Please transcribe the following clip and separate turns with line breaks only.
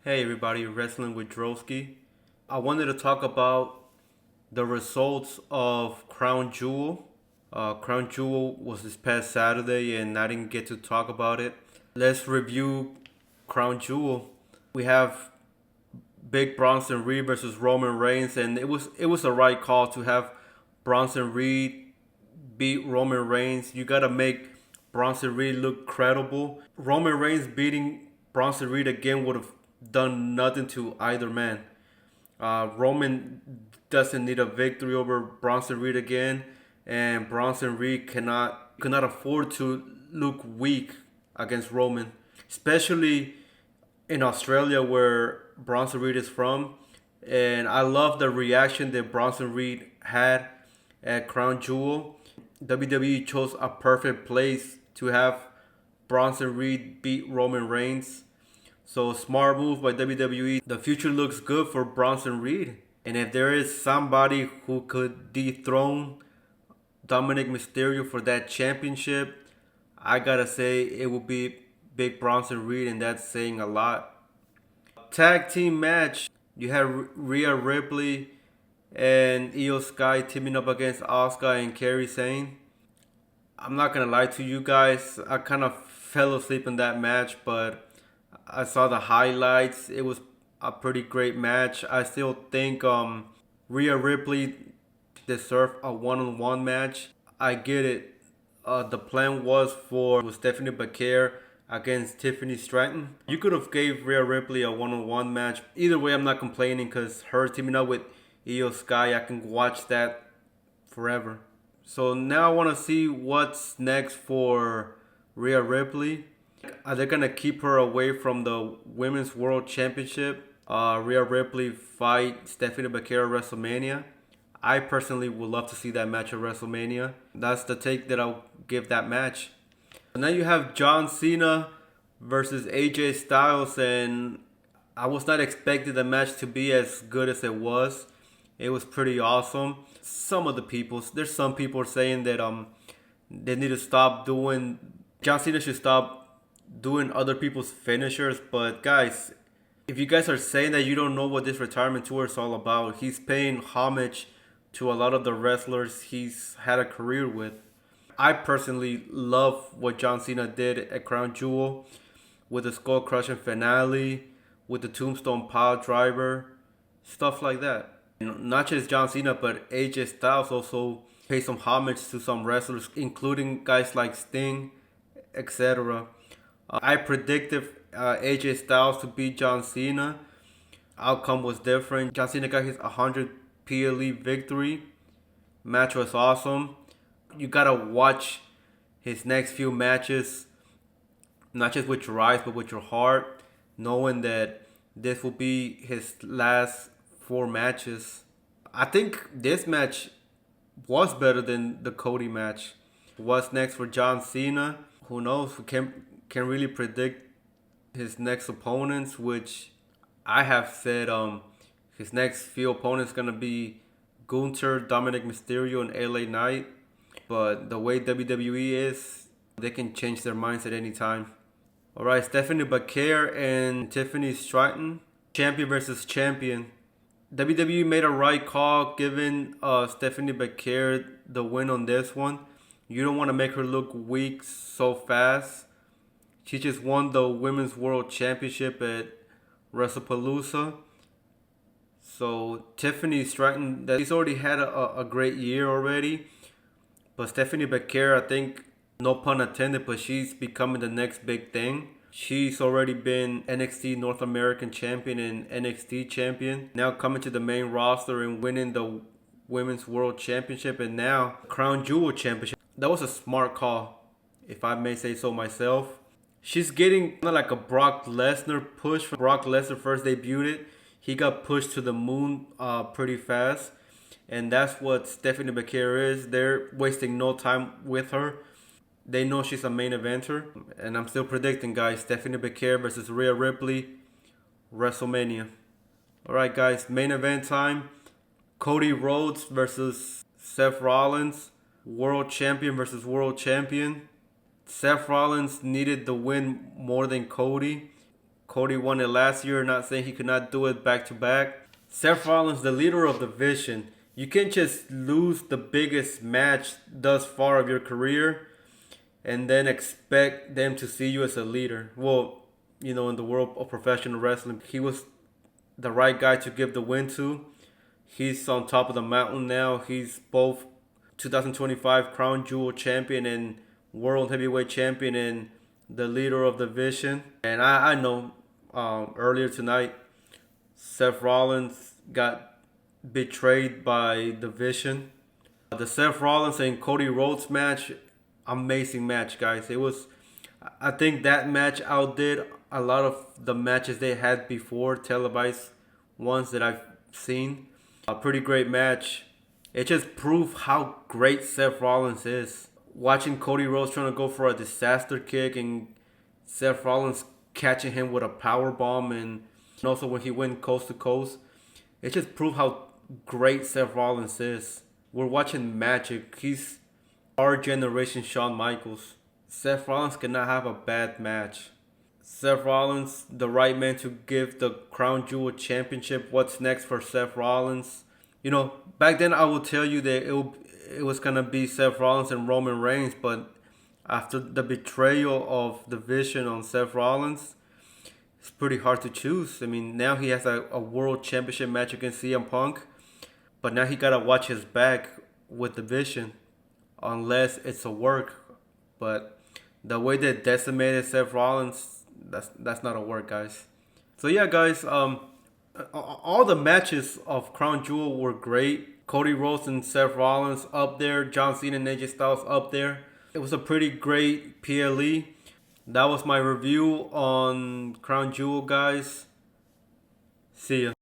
Hey everybody, Wrestling with Drosky. I wanted to talk about the results of Crown Jewel. Crown Jewel was this past Saturday and I didn't get to talk about it. Let's review Crown Jewel. We have Big Bronson Reed versus Roman Reigns, and it was the right call to have Bronson Reed beat Roman Reigns. You gotta make Bronson Reed look credible. Roman Reigns beating Bronson Reed again would have done nothing to either man. Roman doesn't need a victory over Bronson Reed again, and Bronson Reed cannot afford to look weak against Roman, especially in Australia where Bronson Reed is from. And I love the reaction that Bronson Reed had at Crown Jewel. WWE chose a perfect place to have Bronson Reed beat Roman Reigns. So smart move by WWE. The future looks good for Bronson Reed. And if there is somebody who could dethrone Dominic Mysterio for that championship, I gotta say it would be Big Bronson Reed, and that's saying a lot. Tag team match. You had Rhea Ripley and Io Sky teaming up against Asuka and Kairi Sane. I'm not gonna lie to you guys. I kind of fell asleep in that match, but I saw the highlights. It was a pretty great match. I still think Rhea Ripley deserved a one-on-one match. I get it. The plan was Stephanie Becker against Tiffany Stratton. You could have gave Rhea Ripley a one-on-one match. Either way, I'm not complaining because her teaming up with Io Sky, I can watch that forever. So now I want to see what's next for Rhea Ripley. Are they gonna keep her away from the Women's World Championship? Rhea Ripley fight Stephanie Becker at WrestleMania. I personally would love to see that match at WrestleMania. That's the take that I'll give that match. Now you have John Cena versus AJ Styles, and I was not expecting the match to be as good as it was. It was pretty awesome. There's some people saying that they need to stop doing. John Cena should stop doing other people's finishers. But guys, if you guys are saying that you don't know what this retirement tour is all about, he's paying homage to a lot of the wrestlers he's had a career with. I personally love what John Cena did at Crown Jewel with the skull crushing finale, with the tombstone pile driver, stuff like that. Not just John Cena, but AJ Styles also paid some homage to some wrestlers, including guys like Sting, etc. I predicted AJ Styles to beat John Cena. Outcome was different. John Cena got his 100 PLE victory. Match was awesome. You gotta watch his next few matches, not just with your eyes, but with your heart, knowing that this will be his last 4 matches. I think this match was better than the Cody match. What's next for John Cena? Who knows? We can really predict his next opponents, which I have said his next few opponents gonna be Gunther, Dominic Mysterio, and LA Knight. But the way WWE is, they can change their minds at any time. Alright, Stephanie Becker and Tiffany Stratton, champion versus champion. WWE made a right call giving Stephanie Becker the win on this one. You don't want to make her look weak so fast. She just won the Women's World Championship at WrestlePalooza. So Tiffany Stratton, she's already had a great year already. But Stephanie Becker, I think, no pun intended, but she's becoming the next big thing. She's already been NXT North American Champion and NXT Champion. Now coming to the main roster and winning the Women's World Championship and now Crown Jewel Championship. That was a smart call, if I may say so myself. She's getting kind of like a Brock Lesnar push. When Brock Lesnar first debuted, he got pushed to the moon pretty fast. And that's what Stephanie Becker is. They're wasting no time with her. They know she's a main eventer. And I'm still predicting, guys, Stephanie Becker versus Rhea Ripley, WrestleMania. Alright, guys, main event time. Cody Rhodes versus Seth Rollins. World Champion versus World Champion. Seth Rollins needed the win more than Cody. Cody won it last year, not saying he could not do it back to back. Seth Rollins, the leader of the division. You can't just lose the biggest match thus far of your career and then expect them to see you as a leader. Well, in the world of professional wrestling, he was the right guy to give the win to. He's on top of the mountain now. He's both 2025 Crown Jewel champion and World Heavyweight champion and the leader of the division. And I know earlier tonight, Seth Rollins got betrayed by the Vision. The Seth Rollins and Cody Rhodes match, amazing match, guys. I think that match outdid a lot of the matches they had before, televised ones that I've seen. A pretty great match. It just proved how great Seth Rollins is. Watching Cody Rhodes trying to go for a disaster kick and Seth Rollins catching him with a power bomb, and also when he went coast to coast, it just proved how great Seth Rollins is. We're watching magic. He's our generation Shawn Michaels. Seth Rollins cannot have a bad match. Seth Rollins, the right man to give the Crown Jewel Championship. What's next for Seth Rollins? Back then I would tell you that it was going to be Seth Rollins and Roman Reigns, but after the betrayal of the Vision on Seth Rollins, it's pretty hard to choose. I mean, now he has a world championship match against CM Punk, but now he got to watch his back with the Vision unless it's a work. But the way they decimated Seth Rollins, that's not a work, guys. So yeah, guys, all the matches of Crown Jewel were great. Cody Rhodes and Seth Rollins up there. John Cena and AJ Styles up there. It was a pretty great PLE. That was my review on Crown Jewel, guys. See ya.